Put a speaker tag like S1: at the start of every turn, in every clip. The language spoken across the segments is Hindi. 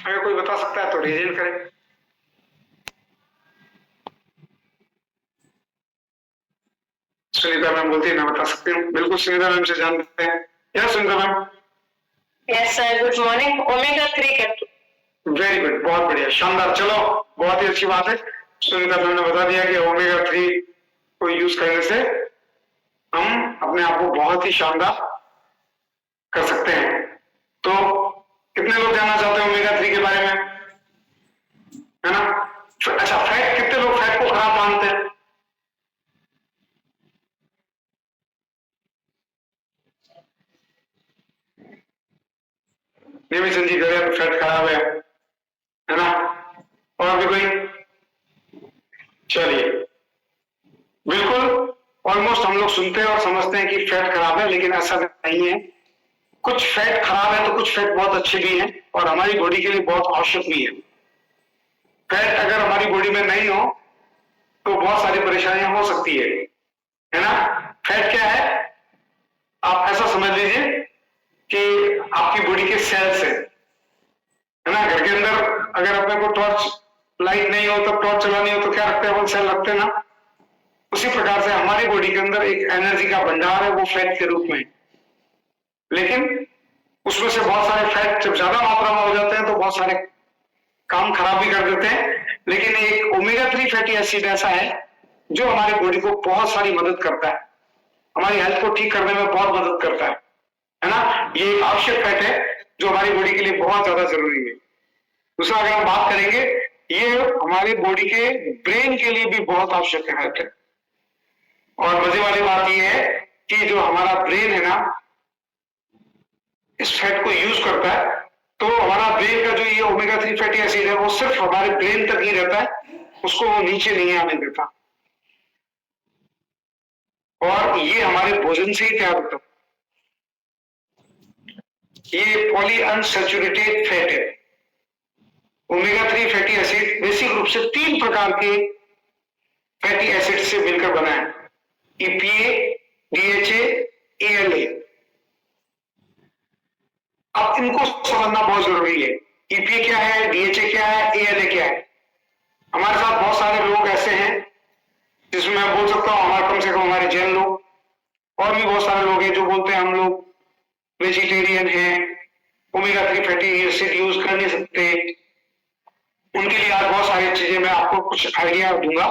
S1: अगर कोई बता सकता है तो रेज करें। सुनीता मैम बोलती है मैं बता सकती हूँ। बिल्कुल सुनीता मैम से जानते हैं। Yes Sunita ma'am.
S2: Yes sir, good morning. Omega 3 capsule.
S1: Very good, बहुत बढ़िया, शानदार। चलो बहुत ही अच्छी बात है, सुनीता मैम ने बता दिया कि ओमेगा 3 को यूज करने से हम अपने आप को बहुत ही शानदार कर सकते हैं। तो कितने लोग जानना चाहते हैं ओमेगा 3 के बारे में, है ना? अच्छा, फैट, कितने लोग फैट को खराब मानते हैं? निमिषन जी कह रहे फैट खराब है ना? और भी कोई? चलिए, बिल्कुल ऑलमोस्ट हम लोग सुनते हैं और समझते हैं कि फैट खराब है, लेकिन ऐसा नहीं है। कुछ फैट खराब है तो कुछ फैट बहुत अच्छे भी हैं और हमारी बॉडी के लिए बहुत आवश्यक भी है। फैट अगर हमारी बॉडी में नहीं हो तो बहुत सारी परेशानियां हो सकती है ना? फैट क्या है? आप ऐसा समझ लीजिए कि आपकी बॉडी के सेल्स है ना? घर के अंदर अगर अपने को टॉर्च लाइट नहीं हो तो टॉर्च चलानी हो तो क्या रखते हैं? वो सेल रखते हैं ना? उसी प्रकार से हमारी बॉडी के अंदर एक एनर्जी का भंडार है, वो फैट के रूप में। लेकिन उसमें से बहुत सारे फैट जब ज्यादा मात्रा में हो जाते हैं तो बहुत सारे काम खराब भी कर देते हैं। लेकिन एक ओमेगा 3 फैटी एसिड ऐसा है जो हमारी बॉडी को बहुत सारी मदद करता है, हमारी हेल्थ को ठीक करने में बहुत मदद करता है ना? ये एक आवश्यक फैट है जो हमारी बॉडी के लिए बहुत ज्यादा जरूरी है। दूसरा अगर हम बात करेंगे, ये हमारी बॉडी के ब्रेन के लिए भी बहुत आवश्यक है। और मजे वाली बात यह है कि जो हमारा ब्रेन है ना, इस फैट को यूज करता है, तो हमारा ब्रेन का जो ये ओमेगा 3 फैटी एसिड है वो सिर्फ हमारे ब्रेन तक ही रहता है, उसको वो नीचे नहीं आने देता। और ये हमारे भोजन से ही तैयार होता है। ये पॉली अनसैचुरेटेड फैट है। ओमेगा 3 फैटी एसिड बेसिक रूप से 3 प्रकार के फैटी एसिड से मिलकर बना है, EPA, DHA, ALA। अब इनको समझना बहुत जरूरी है। EPA क्या है, DHA क्या है, ALA क्या है? हमारे साथ बहुत सारे लोग ऐसे हैं जिसमें मैं बोल सकता हूं हमारे, कम से कम हमारे जैन लोग और भी बहुत सारे लोग हैं जो बोलते हैं हम लोग वेजिटेरियन हैं, ओमेगा 3 फैटी एसिड यूज कर नहीं सकते। उनके लिए आज बहुत सारी चीजें मैं आपको कुछ आइडिया दूंगा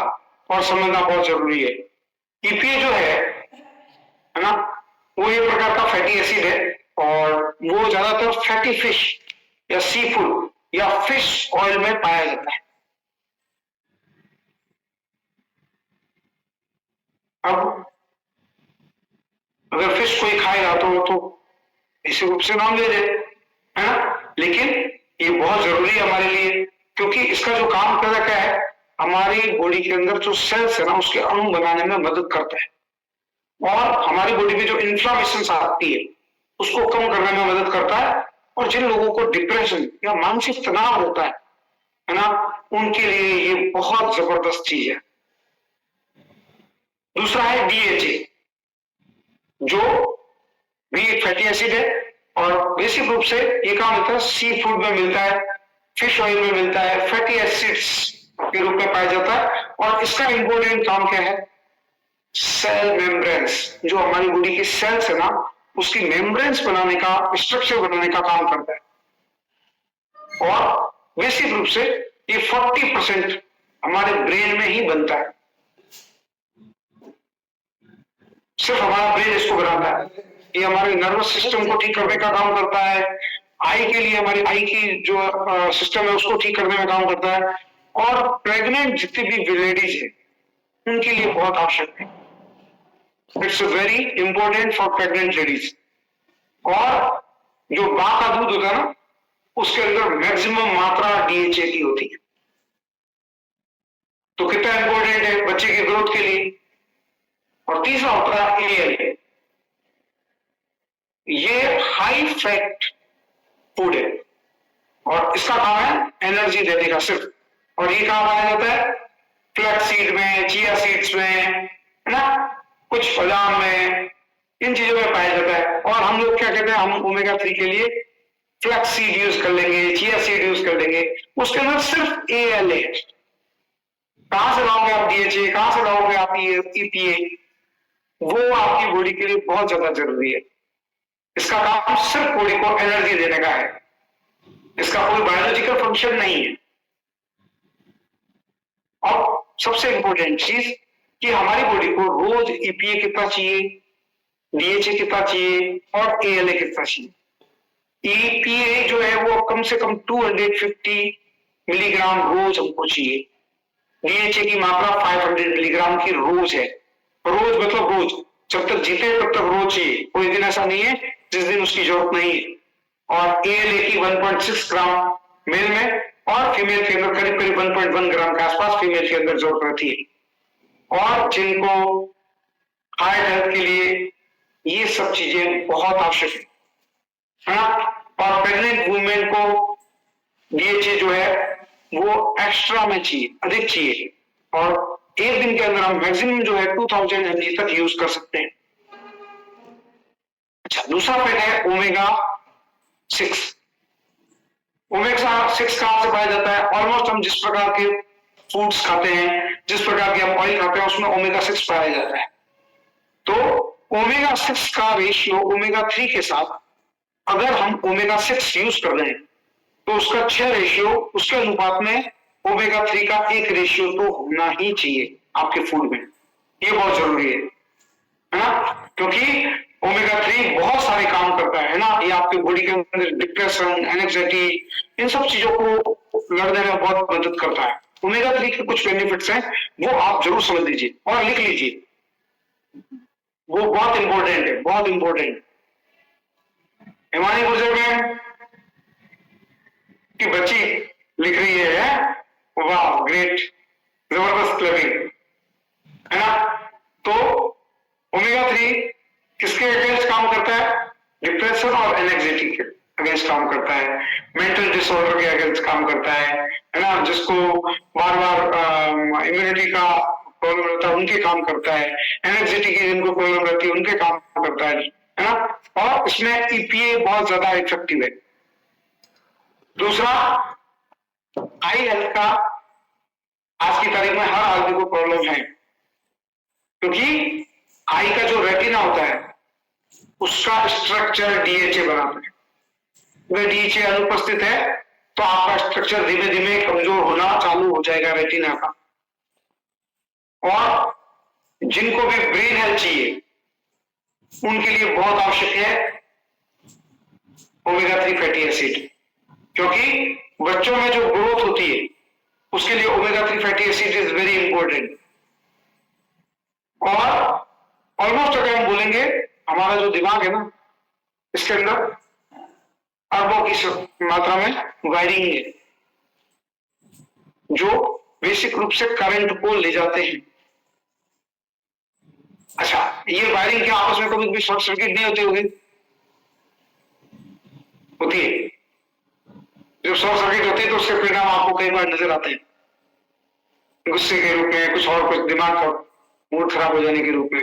S1: और समझना बहुत जरूरी है। EPA जो है ना, वो एक प्रकार का फैटी एसिड है और वो ज्यादातर फैटी फिश या सी फूड या फिश ऑयल में पाया जाता है। अब अगर फिश कोई खाएगा तो इसी रूप से नाम ले दे, है ना? लेकिन ये बहुत जरूरी है हमारे लिए, क्योंकि इसका जो काम करता क्या है, हमारी बॉडी के अंदर जो सेल्स है ना उसके अणु बनाने में मदद करता है और हमारी बॉडी में जो इन्फ्लामेशन आती है उसको कम करने में मदद करता है। और जिन लोगों को डिप्रेशन या मानसिक तनाव होता है ना, उनके लिए ये बहुत जबरदस्त चीज है। दूसरा है DHA, जो भी एक फैटी एसिड है और बेसिक रूप से ये काम होता है सी फूड में मिलता है, फिश ऑयल में मिलता है, फैटी एसिड्स के रूप में पाया जाता है। और इसका इंपॉर्टेंट काम क्या है? सेल मेम्ब्रेन्स, जो हमारी बॉडी की सेल्स है ना उसकी मेम्ब्रेन्स बनाने का, स्ट्रक्चर बनाने का काम करता है। और बेसिक रूप से ये 40% हमारे ब्रेन में ही बनता है, सिर्फ हमारा ब्रेन इसको बनाता है। ये हमारे नर्वस सिस्टम को ठीक करने का काम करता है, आई के लिए हमारी आई की जो सिस्टम है उसको ठीक करने में काम करता है। और प्रेग्नेंट जितनी भी लेडीज है उनके लिए बहुत आवश्यक है। It's very important for pregnant ladies. और जो मां का दूध होता है ना उसके अंदर मैक्सिमम मात्रा DHA की होती है, तो कितना इंपॉर्टेंट है बच्चे की ग्रोथ के लिए। और तीसरा होता है ALA, ये हाई फैट फूड है और इसका काम है एनर्जी देने का सिर्फ। और ये कहां पाया जाता है? फ्लैक्स सीड में, चिया सीड्स में, है ना, कुछ बादाम में, इन चीजों में पाया जाता है। और हम लोग क्या कहते हैं, हम ओमेगा 3 के लिए फ्लैक्स सीड यूज कर लेंगे, चिया सीड यूज कर लेंगे, उसके अंदर सिर्फ ALA है। कहां से लाओगे आप DHA, कहां से लाओगे आप EPA? वो आपकी बॉडी के लिए बहुत ज्यादा जरूरी है। इसका काम सिर्फ बॉडी को एनर्जी देने का है, इसका कोई बायोलॉजिकल फंक्शन नहीं है। और सबसे इंपॉर्टेंट चीज कि हमारी बॉडी को रोज EPA कितना चाहिए, DHA कितना चाहिए और ALA कितना चाहिए। EPA जो है वो कम से कम 250 मिलीग्राम रोज हमको चाहिए। DHA की मात्रा 500 मिलीग्राम की रोज है। रोज मतलब रोज, जब तक जीते तब तक रोज चाहिए, कोई दिन ऐसा नहीं है जिस दिन उसकी जरूरत नहीं है। और ALA की 1.6 ग्राम मेल में और फीमेल के अंदर करीब करीब 1.1 ग्राम के आसपास फीमेल के अंदर जरूरत रहती है। और जिनको हार्ट हेल्थ के लिए ये सब चीजें बहुत आवश्यक है ना। और प्रेग्नेंट वुमेन को DHA जो है वो एक्स्ट्रा में चाहिए, अधिक चाहिए। और एक दिन के अंदर हम मैक्सिमम जो है 2000 mg तक यूज कर सकते हैं। अच्छा, दूसरा फैट है ओमेगा 6। ओमेगा 6 कहां से पाया जाता है? ऑलमोस्ट हम जिस प्रकार के फूड्स खाते हैं, जिस प्रकार के हम ऑयल खाते हैं, उसमें ओमेगा 6 पाया जाता है। तो ओमेगा 6 का रेशियो ओमेगा 3 के साथ अगर हम ओमेगा 6 यूज कर रहे हैं तो उसका 6 रेशियो, उसके अनुपात में ओमेगा 3 का 1 रेशियो तो होना ही चाहिए आपके फूड में। ये बहुत जरूरी है ना, क्योंकि ओमेगा 3 बहुत सारे काम करता है ना। ये आपके बॉडी के अंदर डिप्रेशन, एंजाइटी, इन सब चीजों को लड़ने में बहुत मदद करता है। ओमेगा 3 के कुछ बेनिफिट्स हैं, वो आप जरूर समझ लीजिए और लिख लीजिए, वो बहुत इंपॉर्टेंट है, बहुत इंपॉर्टेंट। हिमानी गुर्जर मैम की बच्ची लिख रही है, वाह ग्रेट, जबरदस्त क्लबिंग है ना। तो ओमेगा 3 किसके अगेंस्ट काम करता है? डिप्रेशन और एंजाइटी के अगेंस्ट काम करता है, मेंटल डिसऑर्डर के अगेंस्ट काम करता है ना। जिसको बार बार इम्यूनिटी का प्रॉब्लम रहता है उनके काम करता है, एंजाइटी की जिनको प्रॉब्लम रहती है उनके काम करता है ना। और इसमें EPA बहुत ज्यादा इफेक्टिव है। दूसरा, आई हेल्थ का आज की तारीख में हर आदमी को प्रॉब्लम है, क्योंकि आई का जो रेटिना होता है उसका स्ट्रक्चर DHA बनाता है। अगर DHA अनुपस्थित है तो आपका स्ट्रक्चर धीमे धीमे कमजोर होना चालू हो जाएगा रेटिना का। और जिनको भी ब्रेन हेल्थ चाहिए उनके लिए बहुत आवश्यक है ओमेगा 3 फैटी एसिड, क्योंकि बच्चों में जो ग्रोथ होती है उसके लिए omega 3 fatty acid is very important. और ऑलमोस्ट अगर हम बोलेंगे हमारा जो दिमाग है ना, इसके अंदर अरबों की मात्रा में वायरिंग है जो बेसिक रूप से करंट को ले जाते हैं। अच्छा, ये वायरिंग क्या आपस में कभी कभी शॉर्ट सर्किट नहीं होती होगी? होती है। जब शॉर्ट सर्किट होती है तो उसके परिणाम आपको कई बार नजर आते हैं, गुस्से के रूप में, कुछ और, कुछ दिमाग का मूड खराब हो जाने के रूप में।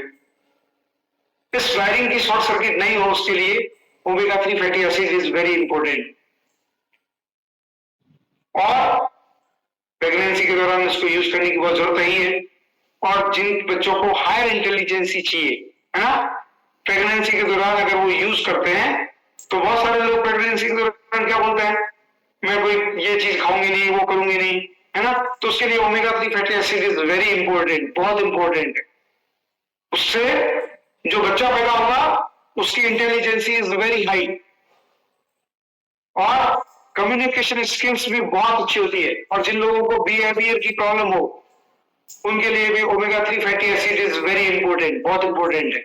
S1: इस वायरिंग की शॉर्ट सर्किट नहीं हो उसके लिए omega 3 fatty acid is very important. और प्रेगनेंसी के दौरान इसको यूज करने की बहुत जरूरत नहीं है। और जिन बच्चों को हायर इंटेलिजेंसी चाहिए है ना, प्रेगनेंसी के दौरान अगर वो यूज करते हैं तो बहुत सारे लोग प्रेगनेंसी के दौरान क्या बोलते हैं, मैं कोई ये चीज खाऊंगी नहीं, वो करूंगी नहीं, है ना। तो उसके लिए omega 3 fatty acid is very important, बहुत इंपॉर्टेंट है। उससे जो बच्चा पैदा होगा उसकी इंटेलिजेंसी इज वेरी हाई और कम्युनिकेशन स्किल्स भी बहुत अच्छी होती है। और जिन लोगों को बिहेवियर की प्रॉब्लम हो उनके लिए भी omega 3 fatty acid is very important, बहुत इंपॉर्टेंट है।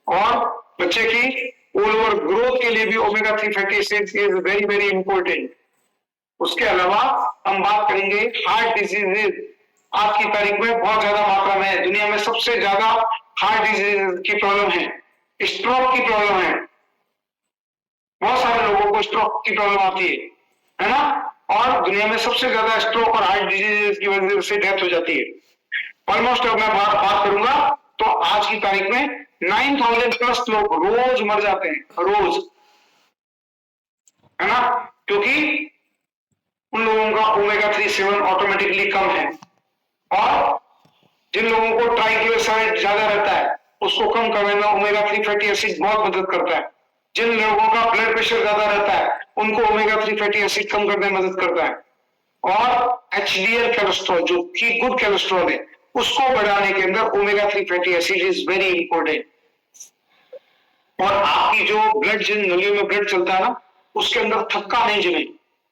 S1: और बच्चे की ऑल ओवर ग्रोथ के लिए भी omega 3 fatty acid is very very important. उसके अलावा हम बात करेंगे हार्ट डिजीजेज। आज की तारीख में बहुत ज्यादा मात्रा में है, दुनिया में सबसे ज्यादा हार्ट डिजीज की प्रॉब्लम है, स्ट्रोक की प्रॉब्लम है। बहुत सारे लोगों को स्ट्रोक की प्रॉब्लम आती है ना। और दुनिया में सबसे ज्यादा स्ट्रोक और हार्ट डिजीज की वजह से डेथ हो जाती है। ऑलमोस्ट अब मैं बात करूंगा तो आज की तारीख में 9000 प्लस लोग रोज मर जाते हैं, रोज, है ना, क्योंकि उन लोगों का ओमेगा 3 सेवन ऑटोमेटिकली कम है। और जिन लोगों को ट्राइग्लिसराइड ज्यादा रहता है उसको कम करने में ओमेगा 3 फैटी एसिड बहुत मदद करता है। जिन लोगों का ब्लड प्रेशर ज्यादा रहता है उनको ओमेगा 3 फैटी एसिड कम करने में मदद करता है। और एचडीएल कोलेस्ट्रॉल जो कि गुड कोलेस्ट्रॉल है उसको बढ़ाने के अंदर omega 3 fatty acid is very important. और आपकी जो ब्लड, जिन नलियों में ब्लड चलता है ना, उसके अंदर थक्का नहीं जमे,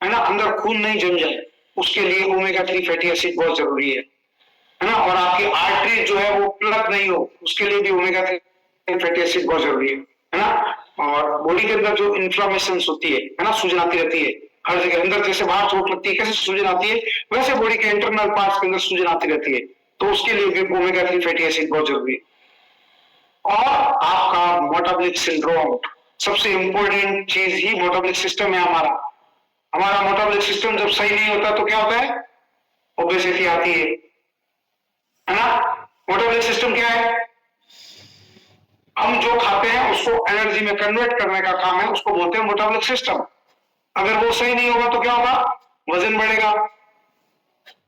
S1: है ना, अंदर खून नहीं जम जाए, उसके लिए ओमेगा 3 फैटी एसिड बहुत जरूरी है ना। और आपकी आर्टरी जो है वो प्लग नहीं हो, उसके लिए भी ओमेगा 3 फैटी एसिड बहुत जरूरी है ना। और बॉडी के अंदर जो इन्फ्लामेशन होती है ना, सूजन आती रहती है हर जगह, अंदर जैसे बाहर चोट लगती है कैसे सूजन आती है, वैसे बॉडी के इंटरनल पार्ट्स के अंदर सूजन आती रहती है, तो उसके लिए भी ओमेगा 3 फैटी एसिड बहुत जरूरी है। और आपका मेटाबॉलिक सिंड्रोम, सबसे इंपॉर्टेंट चीज ही मेटाबॉलिक सिस्टम है हमारा। हमारा मेटाबॉलिक सिस्टम जब सही नहीं होता तो क्या होता है, ओबेसिटी आती है ना। मेटाबॉलिक सिस्टम क्या है, हम जो खाते हैं उसको एनर्जी में कन्वर्ट करने का काम है, उसको बोलते हैं मेटाबॉलिक सिस्टम। अगर वो सही नहीं होगा तो क्या होगा, वजन बढ़ेगा,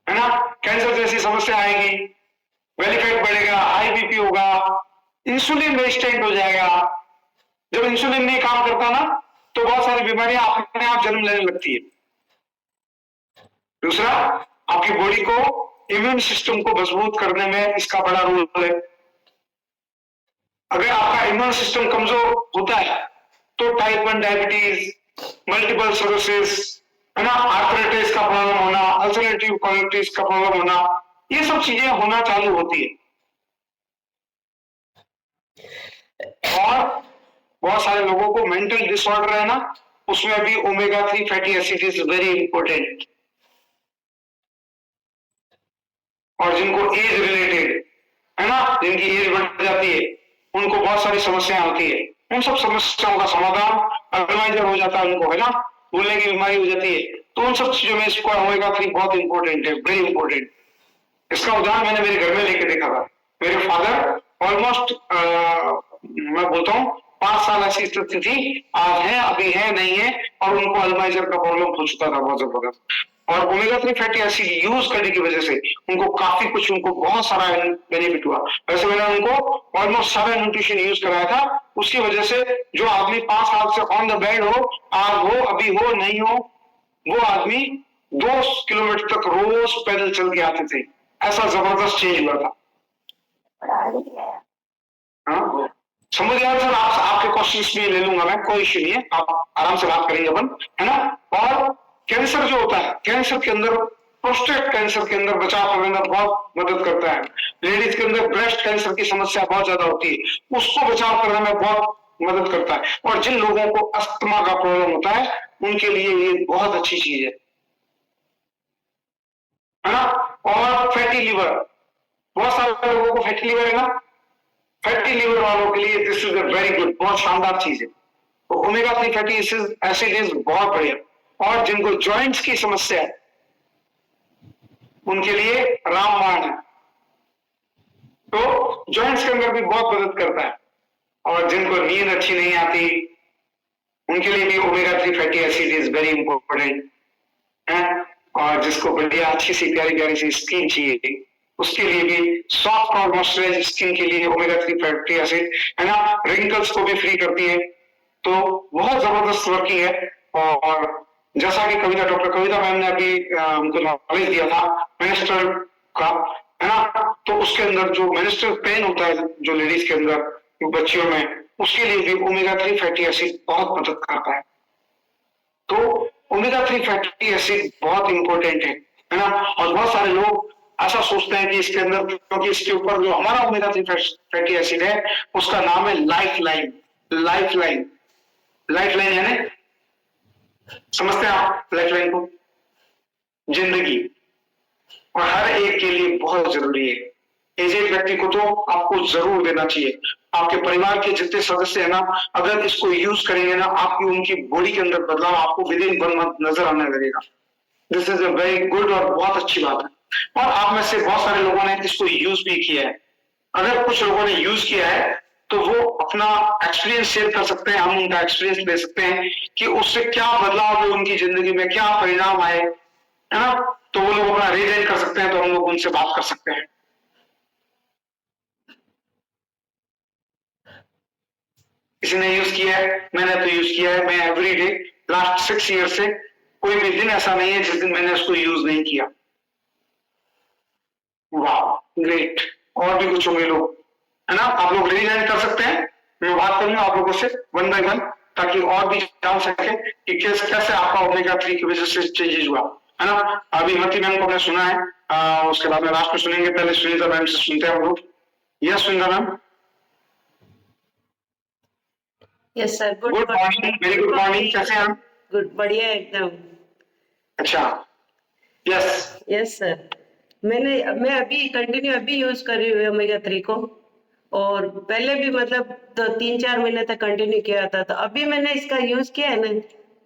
S1: है ना, कैंसर जैसी समस्या आएगी, बेली फैट बढ़ेगा, हाई बीपी होगा, इंसुलिन रेजिस्टेंट हो जाएगा। जब इंसुलिन नहीं काम करता ना तो बहुत सारी बीमारियां अपने आप जन्म लेने लगती है। दूसरा, आपकी बॉडी को, इम्यून सिस्टम को मजबूत करने में इसका बड़ा रोल है। अगर आपका इम्यून सिस्टम कमजोर होता है तो टाइप 1 डायबिटीज, मल्टीपल स्क्लेरोसिस, है ना, आर्थराइटिस का प्रॉब्लम होना, अल्सरेटिव कोलाइटिस का प्रॉब्लम होना, ये सब चीजें होना चालू होती है। और बहुत सारे लोगों को मेंटल डिसऑर्डर है ना, उसमें भी omega 3 fatty acid is very important. और जिनको एज रिलेटेड, है ना, जिनकी एज बढ़ जाती है उनको बहुत सारी समस्याएं होती है, उन सब समस्याओं का समाधान अल्जाइमर हो जाता है उनको, है ना, भूलने की बीमारी हो जाती है। तो उन सब चीजों में इसको ओमेगा 3 बहुत इंपॉर्टेंट है, वेरी इंपॉर्टेंट। इसका उदाहरण मैंने मेरे घर में लेके देखा था। मेरे फादर ऑलमोस्ट मैं बोलता हूँ 5 साल ऐसी स्थिति थी, आज है, अभी है, नहीं है, और उनको अल्जाइमर का प्रॉब्लम हो चुका था बहुत जबरदस्त। और ओमेगा 3 फैटी एसिड यूज करने की वजह से उनको काफी कुछ, उनको बहुत सारा बेनिफिट हुआ। वैसे मैंने उनको ऑलमोस्ट सारा न्यूट्रिशन यूज कराया था, उसकी वजह से जो आदमी 5 साल से ऑन द बेड हो, आज हो, अभी हो, नहीं हो, वो आदमी 2 किलोमीटर तक रोज पैदल चल के आते थे। ऐसा जबरदस्त चेंज हुआ था। हाँ, समझ आया सर? आपके क्वेश्चंस भी ले लूंगा मैं, कोई इश्यू नहीं है, आप आराम से बात करेंगे अपन, है ना। और कैंसर जो होता है, कैंसर के अंदर, प्रोस्टेट कैंसर के अंदर बचाव करने में बहुत मदद करता है। लेडीज के अंदर ब्रेस्ट कैंसर की समस्या बहुत ज्यादा होती है, उसको बचाव करने में बहुत मदद करता है। और जिन लोगों को अस्थमा का प्रॉब्लम होता है उनके लिए ये बहुत अच्छी चीज है ना। और फैटी लिवर, बहुत सारे लोगों को फैटी लिवर है ना, फैटी लिवर वालों के लिए this is a very good, बहुत शानदार चीज है। तो ओमेगा 3 फैटी एसिड इज बहुत बढ़िया। और जिनको जॉइंट्स की समस्या है उनके लिए रामबाण है, तो जॉइंट्स के अंदर भी बहुत मदद करता है। और जिनको नींद अच्छी नहीं आती उनके लिए भी omega 3 fatty acid is very important है। और जिसको बढ़िया अच्छी सी प्यारी प्यारी सी स्किन चाहिए उसके लिए भी, सॉफ्ट और मॉइस्चराइज स्किन के लिए ओमेगा 3 फैटी एसिड, है ना, रिंकल्स को भी फ्री करती है, तो बहुत जबरदस्त वर्किंग है। और जैसा कि कविता, डॉक्टर कविता मैम ने अभी हमको नॉलेज दिया था मेंस्ट्रुअल का, है ना, तो उसके अंदर जो मेंस्ट्रुअल पेन होता है जो लेडीज के अंदर, बच्चियों में, उसके लिए भी ओमेगा 3 फैटी एसिड बहुत मदद करता है। तो ओमेगा 3 फैटी एसिड बहुत इंपॉर्टेंट है ना। और बहुत सारे लोग ऐसा सोचते हैं कि इसके अंदर, क्योंकि इसके ऊपर जो हमारा ओमेगा 3 फैटी एसिड है उसका नाम है life line. Life line, life line यानी, समझते हैं आप लाइफ लाइन को? जिंदगी, और हर एक के लिए बहुत जरूरी है। एजेड व्यक्ति को तो आपको जरूर देना चाहिए। आपके परिवार के जितने सदस्य है ना, अगर इसको यूज करेंगे ना, आपकी उनकी बॉडी के अंदर बदलाव आपको विद इन 1 मंथ नजर आने लगेगा। This is a very good और बहुत अच्छी बात है। और आप में से बहुत सारे लोगों ने इसको यूज भी किया है। अगर कुछ लोगों ने यूज किया है तो वो अपना एक्सपीरियंस शेयर कर सकते हैं, हम उनका एक्सपीरियंस ले सकते हैं कि उससे क्या बदलाव हुए उनकी जिंदगी में, क्या परिणाम आए, है ना। तो वो लोग अपना रिलेट कर सकते हैं, तो हम लोग उनसे बात कर सकते हैं। किसी ने यूज किया है, मैंने तो यूज किया है। मैं एवरीडे लास्ट 6 ईयर से कोई भी दिन ऐसा नहीं है जिस दिन मैंने उसको यूज नहीं किया। वाह, ग्रेट। और भी कुछ होंगे लोग, है ना। आप लोग रिविजन कर सकते हैं, मैं बात करूंगा आप लोगों से वन बाय वन, ताकि और भी जान सके कि कैसे आपका ओमेगा 3 की वजह से चेंजेस हुआ, है ना। अभी मती मैम को हमने सुना है, उसके बाद में लास्ट में सुनेंगे। पहले सुनीता मैम से सुनते हैं हम लोग। Yes Sunita ma'am.
S3: Yes sir,
S1: good morning, very good morning. कैसे हैं आप?
S3: गुड, बढ़िया एकदम।
S1: अच्छा, यस
S3: यस सर, मैं अभी कंटिन्यू यूज कर रही हूँ ओमेगा 3 को, और पहले भी मतलब तो 3-4 महीने तक कंटिन्यू किया था। तो अभी मैंने इसका यूज किया है ना,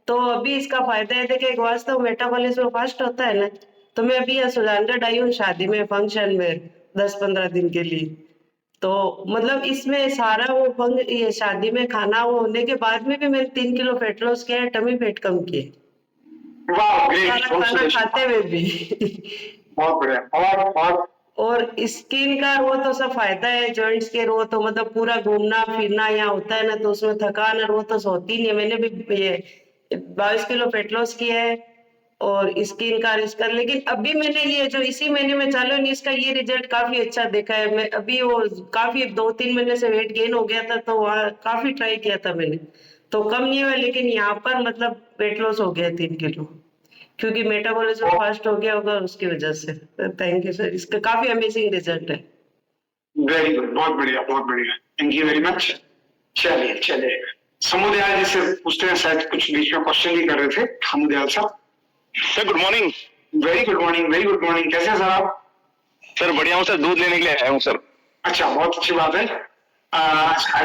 S3: तो अभी इसका फायदा है देखिए, एक वास्तव मेटाबॉलिज्म फास्ट होता है ना। तो मैं अभी यहाँ सुजानगढ़ आई हूँ शादी में, फंक्शन में 10-15 दिन के लिए। तो मतलब इसमें सारा ये शादी में खाना वो होने के बाद में भी मैंने 3 किलो फैट लॉस किया है, टमी फैट कम किए,
S1: वाह ग्रेट,
S3: सारा खाना खाते हुए भी।
S1: बहुत बढ़िया।
S3: और स्किन का वो तो सब फायदा है, जॉइंट्स के वो तो मतलब पूरा घूमना फिरना यहाँ होता है ना, तो उसमें थकान और वो तो होती नहीं है। मैंने भी ये 22 किलो फैट लॉस किया है और स्किन का इसका, लेकिन अभी मैंने ये जो इसी महीने में चालू नहीं, इसका ये रिजल्ट काफी अच्छा देखा है। मैं अभी वो काफी 2-3 महीने से वेट गेन हो गया था, तो वहाँ काफी ट्राई किया था मैंने, तो कम नहीं हुआ, लेकिन यहाँ पर मतलब वेट लॉस हो गया 3 किलो, क्योंकि मेटाबॉलिज्म फास्ट हो गया होगा उसकी वजह से। थैंक यू सर, इसका काफी अमेजिंग रिजल्ट है।
S1: वेरी गुड, बहुत बढ़िया, बहुत बढ़िया। Thank you very much. चलिए समुदयाल जी से पूछते हैं, शायद कुछ बीच में क्वेश्चन भी कर रहे थे समुदयाल साहब।
S4: Sir good morning.
S1: Very good morning, very good morning. कैसे हैं सर आप?
S4: सर बढ़िया हूँ सर, दूध लेने के लिए आया हूँ सर।
S1: अच्छा, बहुत अच्छी बात है।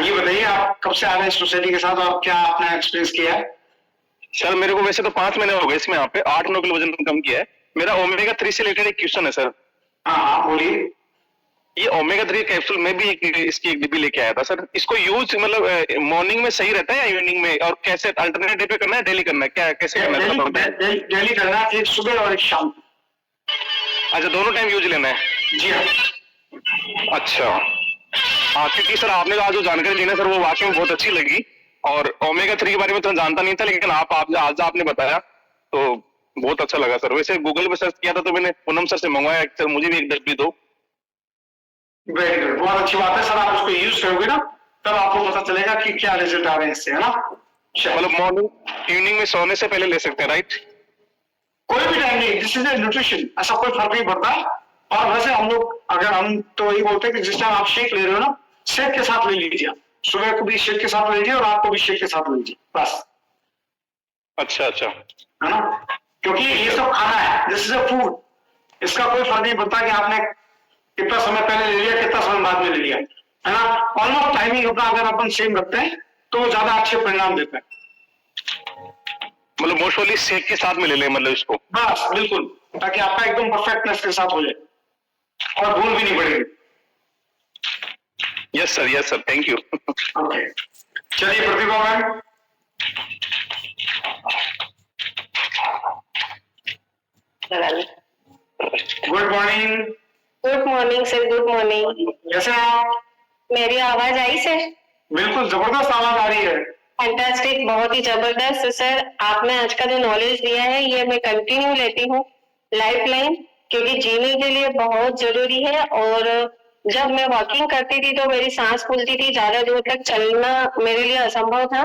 S1: ये बताइए आप कब से आ रहे हैं सोसाइटी के साथ, और क्या आपने एक्सपीरियंस किया है?
S4: सर मेरे को वैसे तो 5 महीने हो गए इसमें, यहाँ पे 8-9 किलो वजन कम किया है। मेरा ओमेगा 3 से रिलेटेड एक क्वेश्चन है सर।
S1: हाँ बोलिए।
S4: ये ओमेगा 3 कैप्सूल में भी इसकी एक डिब्बी लेके आया था सर। इसको यूज मतलब मॉर्निंग में सही रहता है या इवनिंग में, और कैसे अल्टरनेट डे पे करना है, डेली करना है, क्या कैसे करना है?
S1: डेली करना है, एक सुबह और एक शाम।
S4: अच्छा, दोनों टाइम यूज लेना है?
S1: जी हाँ।
S4: अच्छा हाँ, क्योंकि सर आपने आज जो जानकारी दी ना सर, वो वाकई में बहुत अच्छी लगी। और ओमेगा 3 के बारे में तो जानता नहीं था, लेकिन आज आपने बताया तो बहुत अच्छा लगा सर। वैसे गूगल पे सर्च किया था तो मैंने पूनम सर से मंगवाया, सर मुझे भी एक डिब्बी दो।
S1: वेरी गुड, बहुत अच्छी बात है सर। आप उसको यूज करोगे ना, तब आपको पता चलेगा कि क्या रिजल्ट आ रहे हैं इससे, है ना।
S4: मतलब मॉर्निंग इवनिंग में सोने से पहले ले सकते हैं, राइट?
S1: कोई भी टाइम नहीं, दिस इज ए न्यूट्रिशन, ऐसा कोई फर्क नहीं पड़ता। और वैसे हम लोग, अगर हम तो यही बोलते हैं कि जिस टाइम आप शेक ले रहे हो ना, शेक के साथ ले लीजिए। सुबह को भी शेक के साथ ले लीजिए और रात को भी शेक के साथ ले लीजिए, बस।
S4: अच्छा,
S1: है ना, क्योंकि ये सब खाना है, दिस इज अ फूड। इसका कोई फर्क नहीं पड़ता कि आपने कितना समय पहले ले लिया, कितना समय बाद में ले लिया, है ना। ऑलमोस्ट टाइमिंग अपना अगर अपन सेम रखते हैं तो ज्यादा अच्छे परिणाम देते हैं।
S4: मतलब मोस्टली शेक के साथ में ले ले, मतलब इसको
S1: बस बिल्कुल, ताकि आपका एकदम परफेक्टनेस के साथ हो जाए और भूल भी नहीं पड़ेगी।
S4: Yes sir, thank you.
S1: Okay, चलिए Pratibha ma'am. Good morning.
S2: Good morning sir, good morning.
S1: कैसे हैं आप?
S2: मेरी आवाज आई सर?
S1: बिल्कुल जबरदस्त आवाज आ रही है।
S2: फैंटास्टिक, बहुत ही जबरदस्त। तो सर आपने आज का जो नॉलेज दिया है ये मैं कंटिन्यू लेती हूँ, लाइफ लाइन, क्योंकि जीने के लिए बहुत जरूरी है। और जब मैं वॉकिंग करती थी तो मेरी सांस फूलती थी, ज्यादा दूर तक चलना मेरे लिए असंभव था।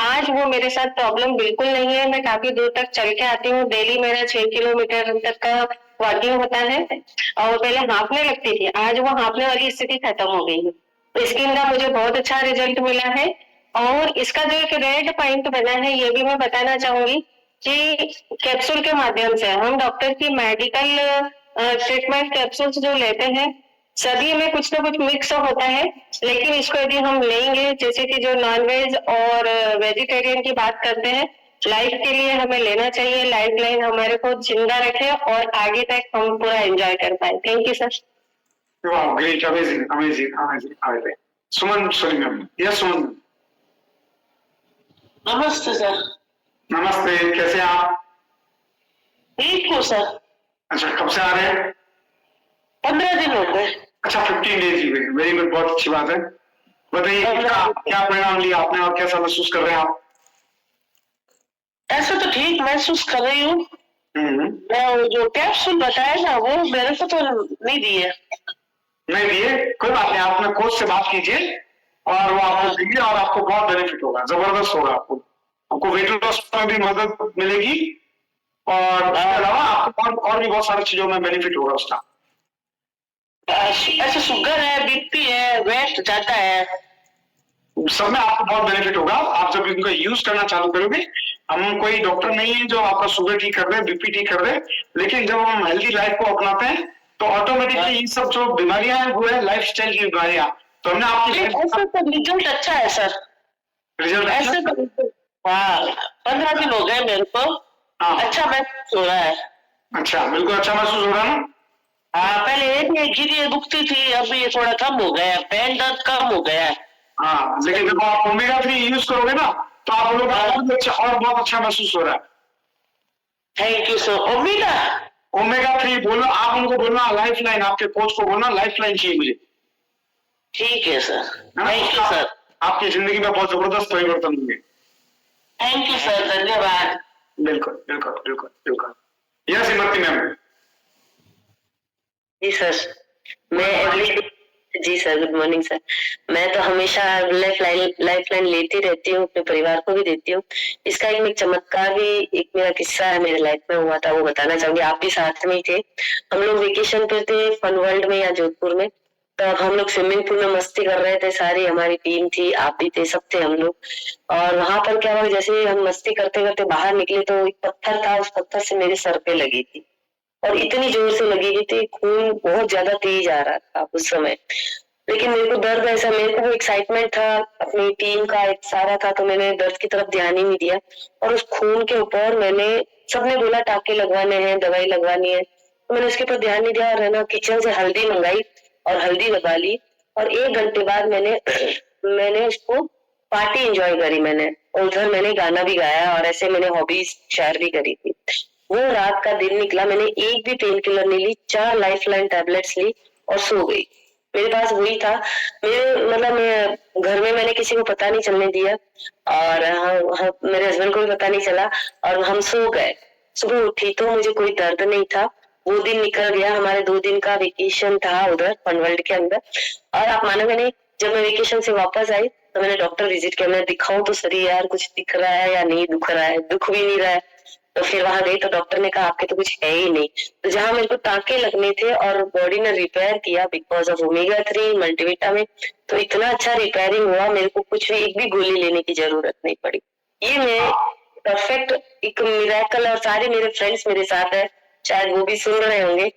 S2: आज वो मेरे साथ प्रॉब्लम बिल्कुल नहीं है, मैं काफी दूर तक चल के आती हूँ। डेली मेरा 6 किलोमीटर तक का वॉकिंग होता है, और पहले हाँफने लगती थी, आज वो हाँफने वाली स्थिति खत्म हो गई है। स्किन का मुझे बहुत अच्छा रिजल्ट मिला है। और इसका जो एक रेड पॉइंट बना है ये भी मैं बताना चाहूंगी कि कैप्सूल के माध्यम से हम डॉक्टर की मेडिकल ट्रीटमेंट कैप्सूल्स जो लेते हैं सभी में कुछ ना कुछ मिक्स होता है, लेकिन इसको यदि हम लेंगे, जैसे कि जो नॉनवेज और वेजिटेरियन की बात करते हैं, लाइफ के लिए हमें लेना चाहिए। लाइफ लाइन हमारे को जिंदा रखे और आगे तक हम पूरा एंजॉय कर पाए। Thank you sir.
S1: वाह ग्रेट, अमेजिंग अमेजिंग अमेजिंग। सुमन, सॉरी मैम, यस सुमन।
S5: नमस्ते सर।
S1: नमस्ते, कैसे हैं आप?
S5: ठीक हूँ सर।
S1: अच्छा, कब से आ रहे हैं?
S5: 15 दिन हो गए।
S1: अच्छा, 15 डेज ही हुए, वेरी गुड, बहुत अच्छी बात है। बताइए क्या क्या परिणाम लिया आपने और कैसा महसूस कर रहे हैं आप?
S5: ऐसा तो ठीक महसूस कर रही हूँ।
S1: हम्म,
S5: मैं वो जो कैप्सूल बताया ना वो मेरे को तो नहीं दिए।
S1: नहीं दिए, कोई बात नहीं, आप अपने कोच से बात कीजिए और वो आपको देंगे और आपको बहुत बेनिफिट होगा, जबरदस्त होगा। आपको वेट लॉस में भी मदद मिलेगी और उसके अलावा आपको और भी बहुत सारी चीजों में बेनिफिट होगा उसका।
S5: ऐसे शुगर है, बीपी है, वेट ज्यादा है,
S1: सब में आपको बहुत बेनिफिट होगा आप जब इनका यूज करना चालू करोगे। हम कोई डॉक्टर नहीं है जो आपका शुगर ठीक कर दे, बीपी ठीक कर दे, लेकिन जब हम हेल्दी लाइफ को अपनाते हैं तो ऑटोमेटिकली ये सब जो बीमारियां हैं वो है लाइफ स्टाइल की बीमारियां। तो हमने आपकी
S5: ऐसे तो रिजल्ट अच्छा है सर।
S1: रिजल्ट
S5: ऐसे तो हाँ 15 दिन हो गए मेरे को।
S1: हाँ,
S5: अच्छा महसूस हो रहा है।
S1: अच्छा, बिल्कुल अच्छा महसूस हो रहा है ना?
S5: हाँ पहले ये गिरी दुखती थी, अभी ये थोड़ा कम हो गया है, पैर दर्द कम हो गया है।
S1: हाँ, लेकिन जब आप ओमेगा 3 यूज करोगे ना तो आप लोगों को बहुत अच्छा और बहुत अच्छा महसूस हो रहा है।
S5: Thank you sir. Omega
S1: omega 3 बोलो, आप उनको बोलना लाइफ लाइन, आपके कोच को बोलना लाइफ लाइन चाहिए मुझे,
S5: ठीक है सर।
S1: है ना?
S5: Thank you sir.
S1: आपकी जिंदगी में बहुत जबरदस्त परिवर्तन होंगे।
S5: थैंक यू सर, धन्यवाद।
S1: बिल्कुल बिल्कुल बिल्कुल बिल्कुल। Yes Imarti ma'am.
S2: जी सर, मैं एवरी जी सर, गुड मॉर्निंग सर। मैं तो हमेशा लाइफ लाइन लेती रहती हूँ, अपने परिवार को भी देती हूँ। इसका एक चमत्कार भी, एक मेरा किस्सा है मेरे लाइफ में हुआ था, वो बताना चाहूंगी। आप भी साथ में ही थे, हम लोग वेकेशन पे थे फन वर्ल्ड में या जोधपुर में। तब हम लोग स्विमिंग पूल में मस्ती कर रहे थे, सारी हमारी टीम थी, आप भी थे, सब थे हम लोग। और वहां पर क्या हुआ, जैसे हम मस्ती करते करते बाहर निकले तो एक पत्थर था, उस पत्थर से मेरे सर पे लगी थी और इतनी जोर से लगी हुई थी, खून बहुत ज्यादा तेज आ रहा था उस समय। लेकिन मेरे को दर्द ऐसा, मेरे को वो एक्साइटमेंट था, अपनी टीम का एक सारा था, तो मैंने दर्द की तरफ ध्यान ही नहीं दिया। और उस खून के ऊपर मैंने, सबने बोला टाके लगवाने हैं, दवाई लगवानी है, तो मैंने उसके ऊपर ध्यान नहीं दिया और है ना किचन से हल्दी मंगाई और हल्दी लगा ली। और 1 घंटे बाद मैंने मैंने उसको पार्टी एंजॉय करी मैंने, और उधर मैंने गाना भी गाया और ऐसे मैंने हॉबीज शेयर भी करी थी। वो रात का दिन निकला, मैंने एक भी पेन किलर नहीं ली, 4 लाइफ लाइन टैबलेट्स ली और सो गई। मेरे पास वही था, मेरे मतलब मैं घर में मैंने किसी को पता नहीं चलने दिया और मेरे हस्बैंड को भी पता नहीं चला और हम सो गए। सुबह उठी तो मुझे कोई दर्द नहीं था। वो दिन निकल गया, हमारे 2 दिन का वेकेशन था उधर फनवर्ल्ड के अंदर। और आप मानोगे नहीं, जब मैं वेकेशन से वापस आई तो मैंने डॉक्टर विजिट किया, मैं दिखाऊं तो सही यार कुछ दिख रहा है या नहीं दिख रहा है, दुख भी नहीं रहा है। तो फिर वहां गई तो डॉक्टर ने कहा आपके तो कुछ है ही नहीं। तो जहां मेरे को टाके लगने थे और बॉडी ने रिपेयर किया बिकॉज ऑफ ओमेगा 3 मल्टीविटामिन, तो इतना अच्छा रिपेयरिंग हुआ, मेरे को कुछ भी एक भी गोली लेने की जरूरत नहीं पड़ी। ये मैं परफेक्ट एक मिरेकल, और सारे मेरे फ्रेंड्स मेरे साथ है, शायद वो भी सुन रहे होंगे।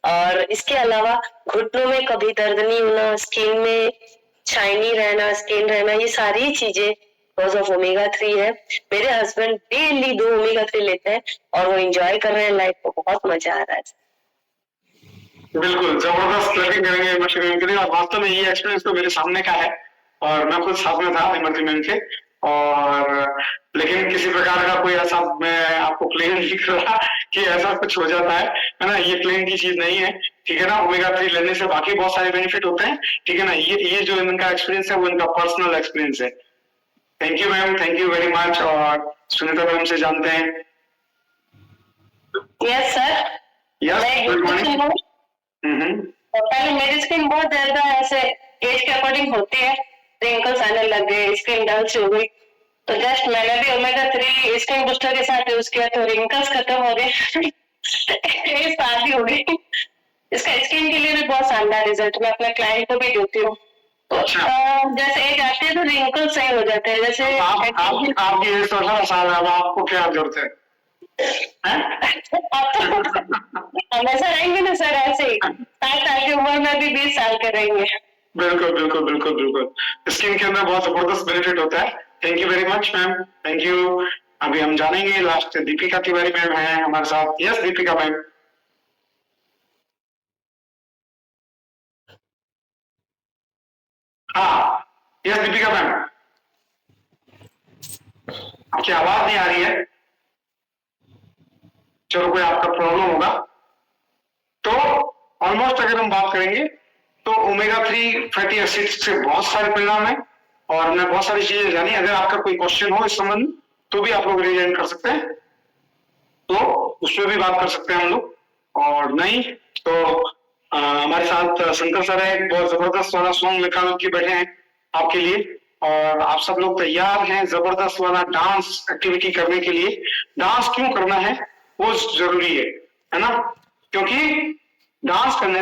S2: और इसके अलावा घुटनों में कभी दर्द नहीं होना, स्किन में शाइनी रहना, स्किन रहना, ये सारी चीजें बिकॉज ऑफ ओमेगा 3 है। मेरे हस्बैंड डेली 2 ओमेगा 3 लेते हैं और वो एंजॉय कर रहे हैं लाइफ को, बहुत मजा आ रहा है।
S1: बिल्कुल जबरदस्त क्लैपिंग करेंगे इमरती मैम के लिए। और वास्तव में ये एक्सपीरियंस तो मेरे सामने का है और मैं खुद साथ में था इमरती मैम के। और लेकिन किसी प्रकार का कोई ऐसा मैं आपको क्लेम नहीं कर रहा कि ऐसा कुछ हो जाता है ना, ये क्लेम की चीज नहीं है, ठीक है ना। ओमेगा 3 लेने से बाकी बहुत सारे बेनिफिट होते हैं, ठीक है ना। ये जो इनका एक्सपीरियंस है वो इनका पर्सनल एक्सपीरियंस है। Thank you ma'am, thank you very much. और सुनीता मैम से जानते हैं।
S2: यस सर,
S1: यस,
S2: मैं
S1: गुड मॉर्निंग।
S2: पहले मेरी स्किन बहुत ज्यादा ऐसे एज के अकॉर्डिंग होती है, रिंकल्स आने लग गए, स्किन डल हो गई, तो जस्ट मैंने भी ओमेगा 3 स्किन बूस्टर के साथ यूज किया तो रिंकल्स खत्म हो गए। शादी हो गई। इसका स्किन के लिए भी बहुत शानदार रिजल्ट मैं अपने क्लाइंट को भी देती हूँ। जैसे एज आती है तो रिंकल सही हो जाते हैं, जैसे
S1: आपकी एज तो 18 साल है, अब आपको क्या जरूरत है?
S2: हमेशा रहेंगे ना सर ऐसे ही, 60 साल की उम्र में भी 20 साल के रहेंगे।
S1: बिल्कुल बिल्कुल बिल्कुल बिल्कुल। स्किन के अंदर बहुत जबरदस्त बेनिफिट होता है। Thank you very much ma'am, thank you. अभी हम जानेंगे लास्ट दीपिका तिवारी मैम है हमारे साथ। Yes Deepika ma'am. हाँ यस दीपिका मैम, आपकी आवाज नहीं आ रही है। चलो कोई आपका प्रॉब्लम होगा। तो ऑलमोस्ट अगर हम बात करेंगे तो ओमेगा 3 फैटी एसिड्स से बहुत सारे परिणाम है और हमने बहुत सारी चीजें जानी। अगर आपका कोई क्वेश्चन हो इस संबंध में तो भी आप लोग रिजॉइन कर सकते हैं, तो उसमें भी बात कर सकते हैं हम लोग। और नहीं तो हमारे साथ शंकर सर है, एक बहुत जबरदस्त वाला सॉन्ग निकाल के बैठे हैं आपके लिए और आप सब लोग तैयार हैं जबरदस्त वाला डांस एक्टिविटी करने के लिए। डांस क्यों करना है वो जरूरी है ना, क्योंकि डांस करने